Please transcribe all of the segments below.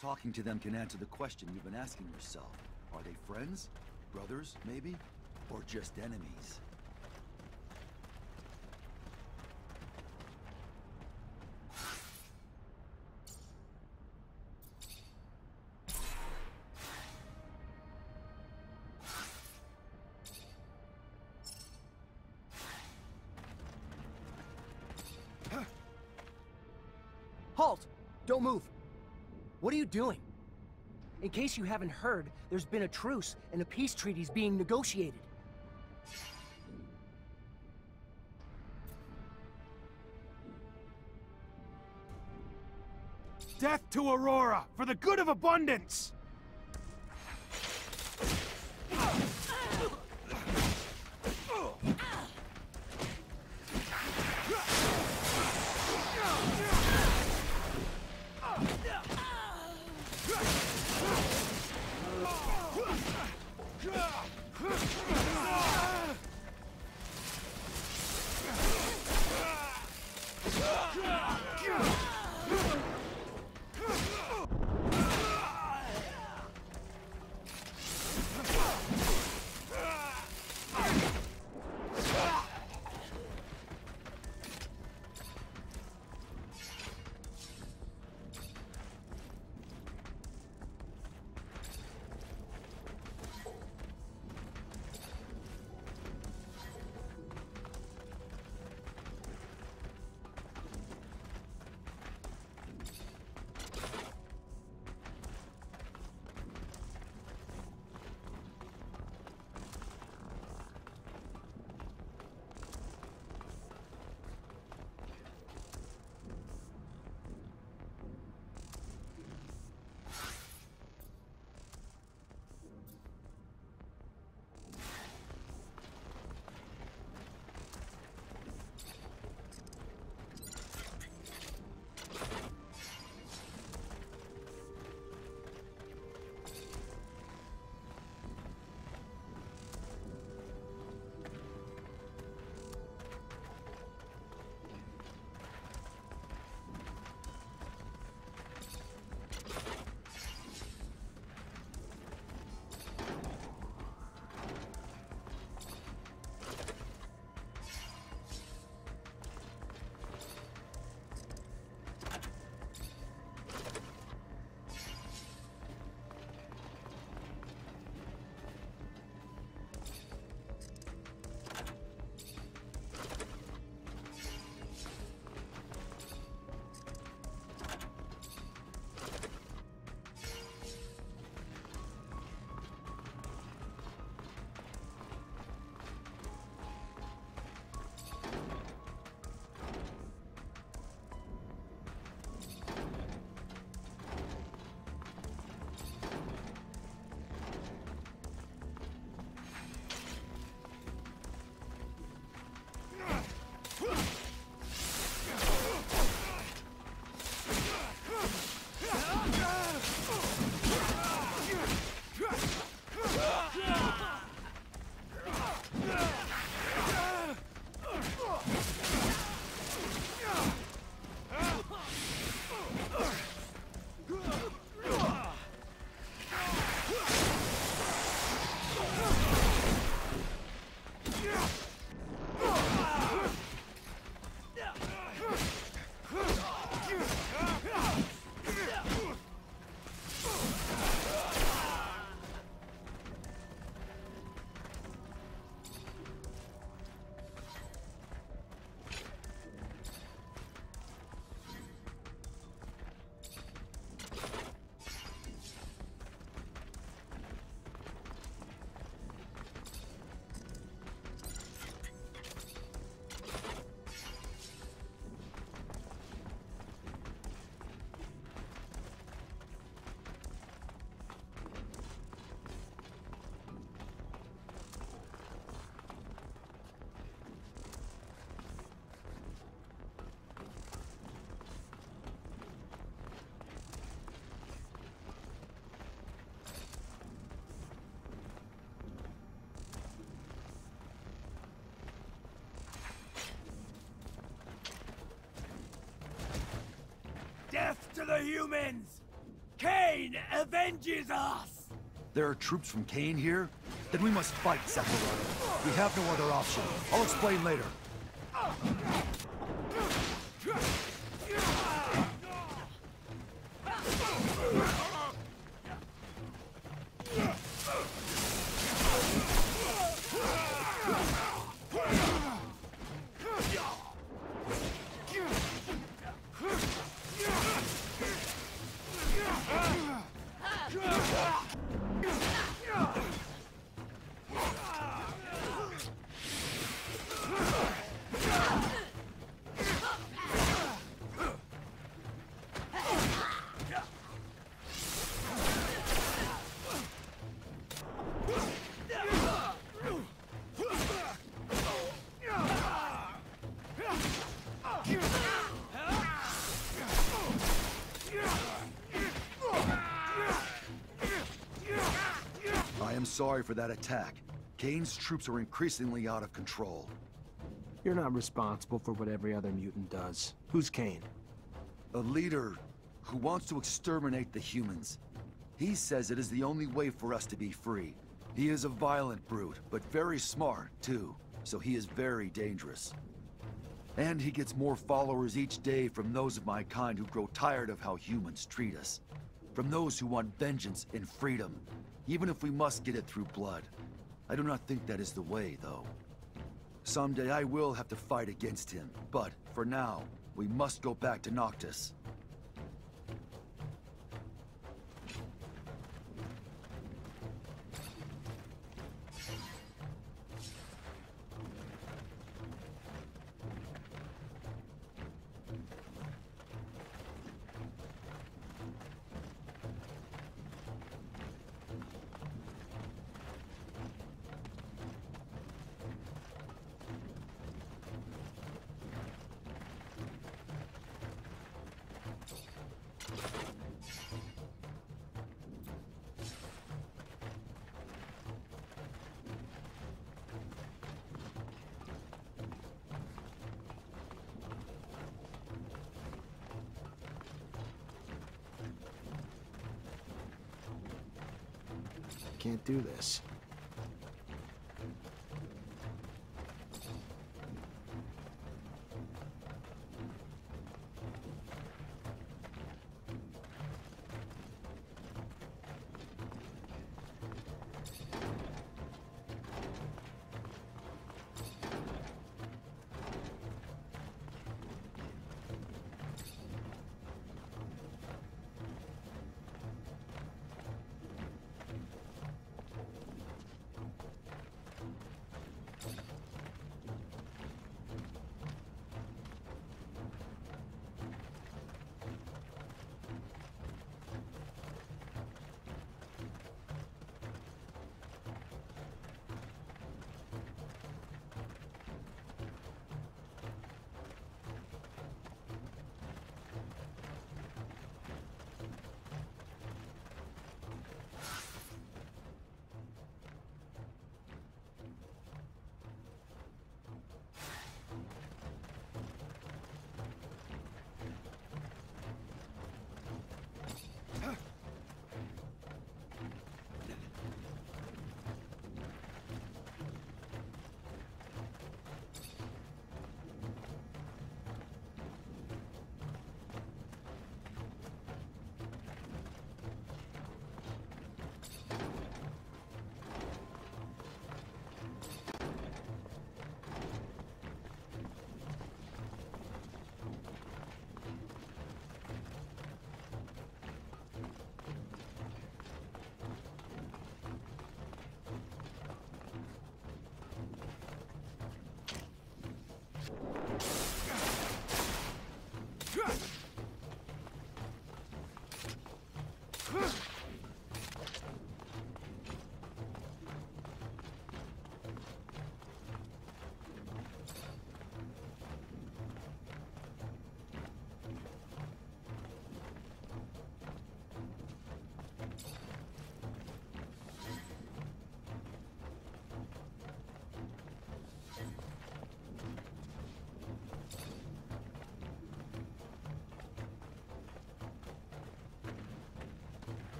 Talking to them can answer the question you've been asking yourself. Are they friends? Brothers, maybe? Or just enemies? Halt! Don't move! What are you doing? In case you haven't heard, there's been a truce and a peace treaty's being negotiated. Death to Aurora, for the good of abundance! Death to the humans! Kane avenges us! There are troops from Kane here? Then we must fight, Sephiroth. We have no other option. I'll explain later. I am sorry for that attack. Kane's troops are increasingly out of control. You're not responsible for what every other mutant does. Who's Kane? A leader who wants to exterminate the humans. He says it is the only way for us to be free. He is a violent brute, but very smart, too. So he is very dangerous. And he gets more followers each day from those of my kind who grow tired of how humans treat us. From those who want vengeance and freedom, even if we must get it through blood. I do not think that is the way, though. Someday I will have to fight against him, but for now, we must go back to Noctis. Can't do this.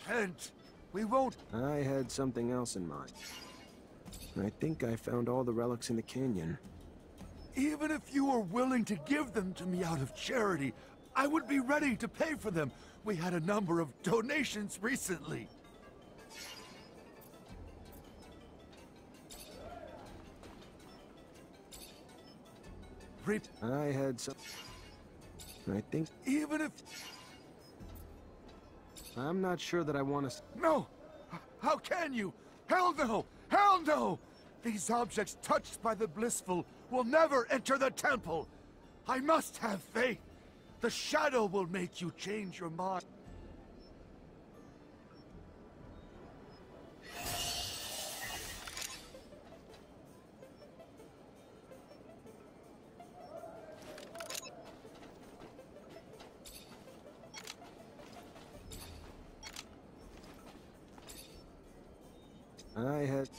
repent. We won't... I had something else in mind. I think I found all the relics in the canyon. Even if you were willing to give them to me out of charity, I would be ready to pay for them. We had a number of donations recently. I had some... I think... Even if... I'm not sure that I want to... No! How can you? Hell no! Hell no! These objects touched by the blissful will never enter the temple! I must have faith! The shadow will make you change your mind. I had...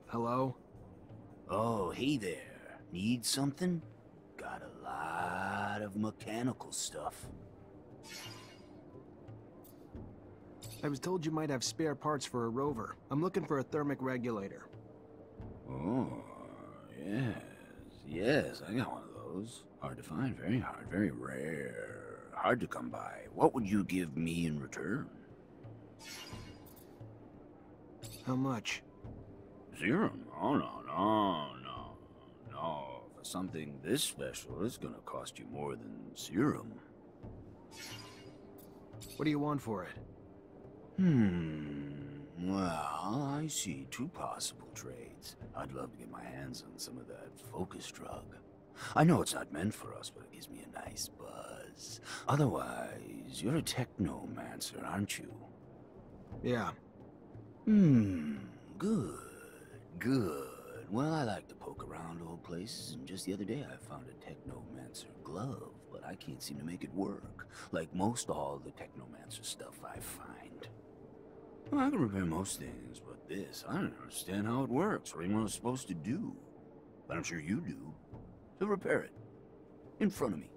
hello? Oh, hey there. Need something? Got a lot of mechanical stuff. I was told you might have spare parts for a rover. I'm looking for a thermic regulator. Oh, yes, I got one of those. Hard to find, very hard, very rare. Hard to come by. What would you give me in return? How much? Zero? No. For something this special, it's gonna cost you more than serum. What do you want for it? Well, I see two possible trades. I'd love to get my hands on some of that focus drug. I know it's not meant for us, but it gives me a nice buzz. Otherwise, you're a Technomancer, aren't you? Yeah. Good. Well, I like to poke around old places, and just the other day I found a Technomancer glove, but I can't seem to make it work. Like most all the Technomancer stuff I find. Well, I can repair most things, but this, I don't understand how it works, or even what it's supposed to do. But I'm sure you do. So repair it. In front of me.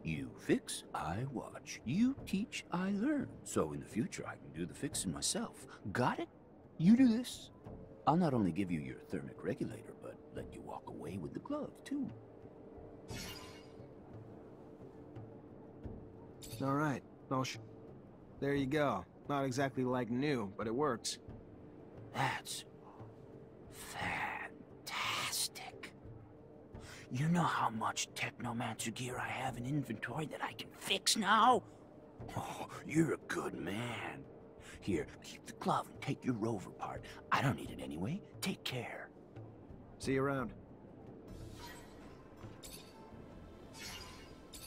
You fix, I watch. You teach, I learn. So in the future, I can do the fixing myself. Got it? You do this. I'll not only give you your thermic regulator, but let you walk away with the glove, too. All right. There you go. Not exactly like new, but it works. That's fantastic. You know how much Technomancer gear I have in inventory that I can fix now? Oh, you're a good man. Here, keep the glove and take your rover part. I don't need it anyway. Take care. See you around.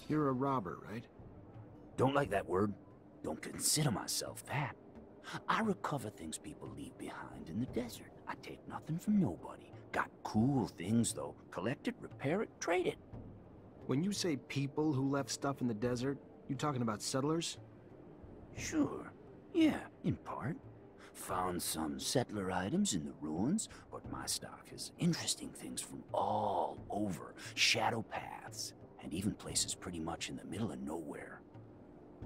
You're a robber, right? Don't like that word. Don't consider myself that. I recover things people leave behind in the desert. I take nothing from nobody. Got cool things, though. Collect it, repair it, trade it. When you say people who left stuff in the desert, you talking about settlers? Sure. Yeah, in part. Found some settler items in the ruins, but my stock is interesting things from all over. Shadow paths, and even places pretty much in the middle of nowhere.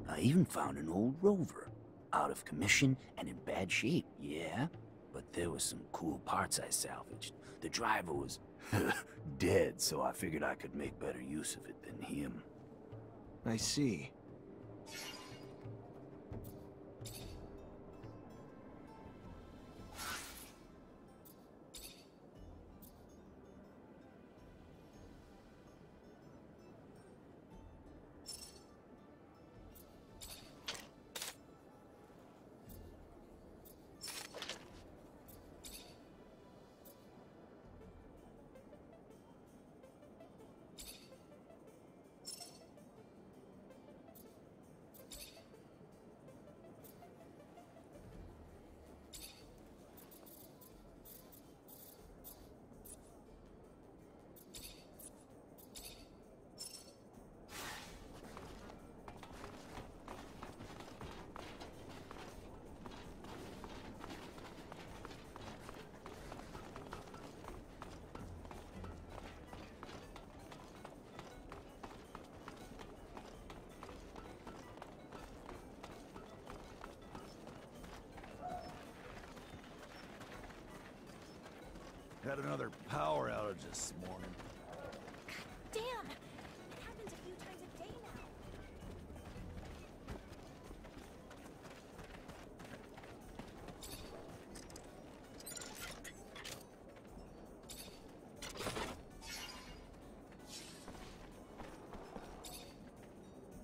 I even found an old rover. Out of commission and in bad shape, yeah? But there was some cool parts I salvaged. The driver was dead, so I figured I could make better use of it than him. I see. had another power outage this morning. Damn! It happens a few times a day now.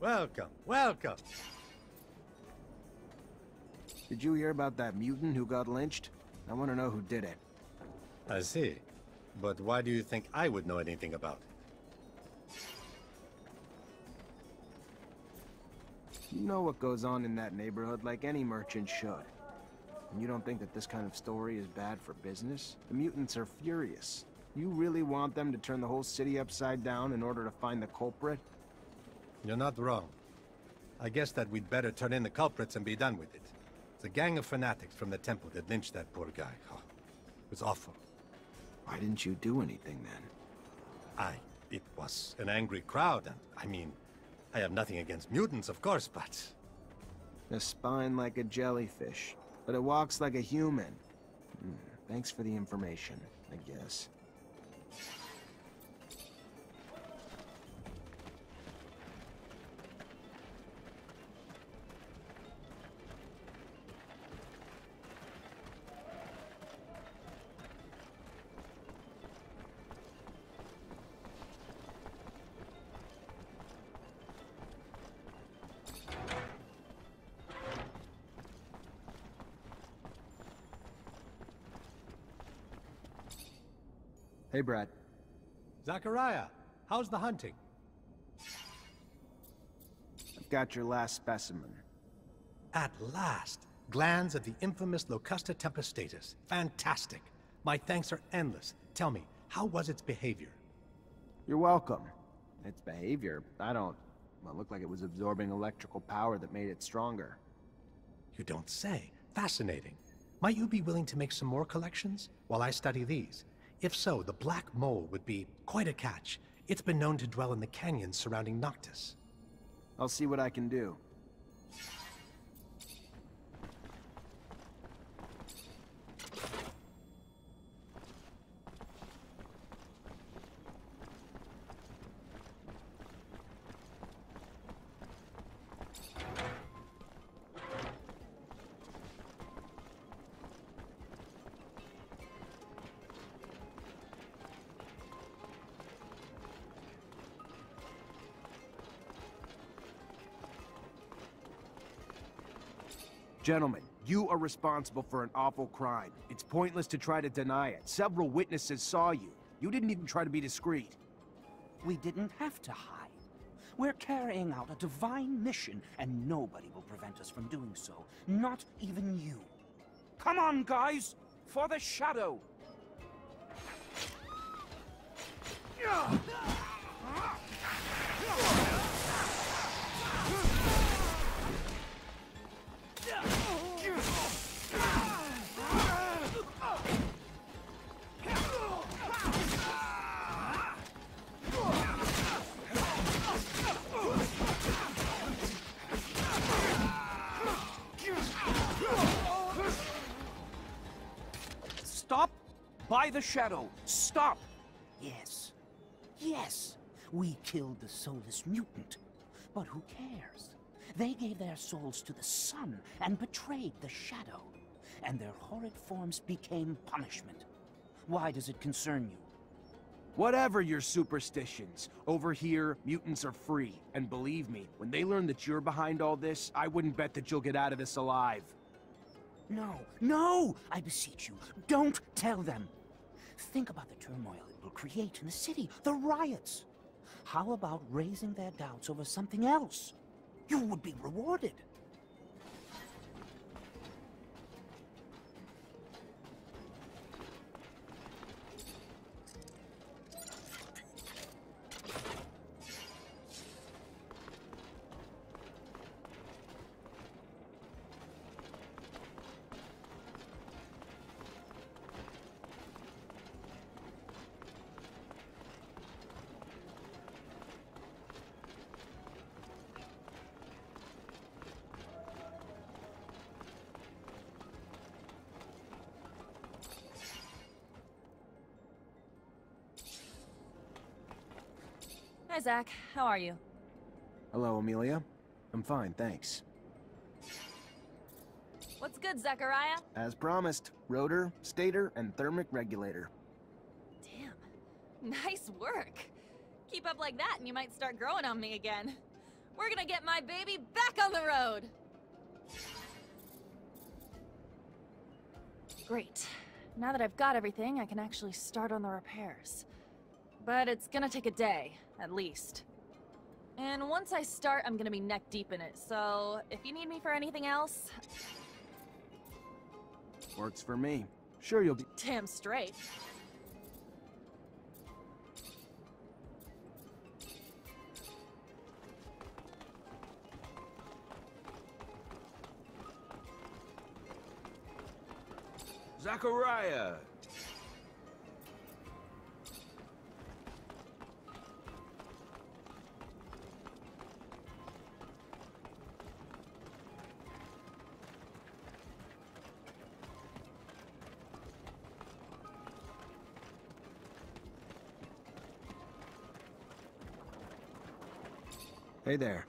Welcome, welcome. Did you hear about that mutant who got lynched? I want to know who did it. I see. But why do you think I would know anything about it? You know what goes on in that neighborhood like any merchant should. And you don't think that this kind of story is bad for business? The mutants are furious. You really want them to turn the whole city upside down in order to find the culprit? You're not wrong. I guess that we'd better turn in the culprits and be done with it. It's a gang of fanatics from the temple that lynched that poor guy. Oh, it was awful. Why didn't you do anything then? It was an angry crowd, and I mean, I have nothing against mutants, of course, but... A spine like a jellyfish, but it walks like a human. Thanks for the information, I guess. Hey, Brad. Zachariah, how's the hunting? I've got your last specimen. At last! Glands of the infamous Locusta tempestatus. Fantastic! My thanks are endless. Tell me, how was its behavior? You're welcome. Its behavior, well, it looked like it was absorbing electrical power that made it stronger. You don't say. Fascinating. Might you be willing to make some more collections while I study these? If so, the black mole would be quite a catch. It's been known to dwell in the canyons surrounding Noctis. I'll see what I can do. Gentlemen, you are responsible for an awful crime. It's pointless to try to deny it. Several witnesses saw you. You didn't even try to be discreet. We didn't have to hide. We're carrying out a divine mission, and nobody will prevent us from doing so. Not even you. Come on, guys! For the shadow! Stop! By the shadow! Stop! Yes. Yes! We killed the soulless mutant. But who cares? They gave their souls to the sun and betrayed the shadow. And their horrid forms became punishment. Why does it concern you? Whatever your superstitions, over here, mutants are free. And believe me, when they learn that you're behind all this, I wouldn't bet that you'll get out of this alive. No, no! I beseech you, don't tell them! Think about the turmoil it will create in the city, the riots. How about raising their doubts over something else? You would be rewarded. Hi, Zach. How are you? Hello, Amelia. I'm fine, thanks. What's good, Zachariah? As promised, rotor, stator, and thermic regulator. Damn. Nice work. Keep up like that and you might start growing on me again. We're gonna get my baby back on the road! Great. Now that I've got everything, I can actually start on the repairs. But it's gonna take a day, at least. And once I start, I'm gonna be neck deep in it, so if you need me for anything else... Works for me. Sure you'll be... Damn straight. Zachariah! Hey there.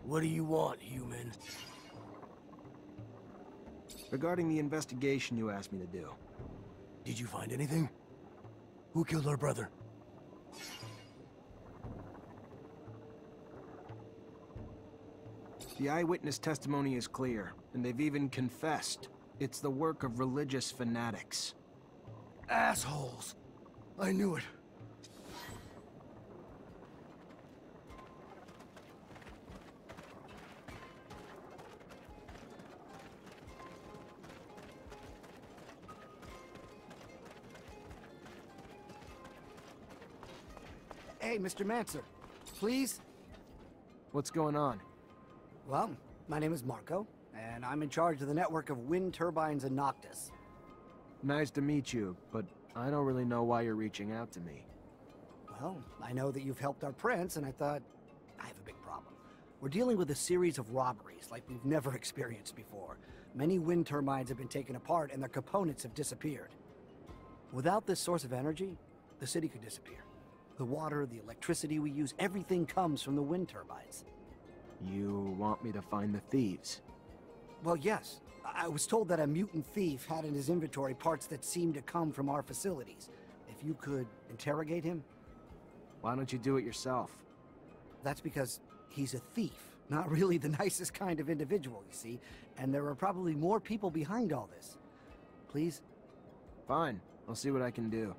What do you want, human? Regarding the investigation you asked me to do. Did you find anything? Who killed our brother? The eyewitness testimony is clear, and they've even confessed. It's the work of religious fanatics. Assholes! I knew it. Hey, Mr. Mancer, please? What's going on? Well, my name is Marco, and I'm in charge of the network of wind turbines in Noctis. Nice to meet you, but I don't really know why you're reaching out to me. Well, I know that you've helped our prince, and I thought, I have a big problem. We're dealing with a series of robberies like we've never experienced before. Many wind turbines have been taken apart, and their components have disappeared. Without this source of energy, the city could disappear. The water, the electricity we use, everything comes from the wind turbines. You want me to find the thieves? Well, yes. I was told that a mutant thief had in his inventory parts that seemed to come from our facilities. If you could interrogate him? Why don't you do it yourself? That's because he's a thief. Not really the nicest kind of individual, you see. And there are probably more people behind all this. Please? Fine. I'll see what I can do.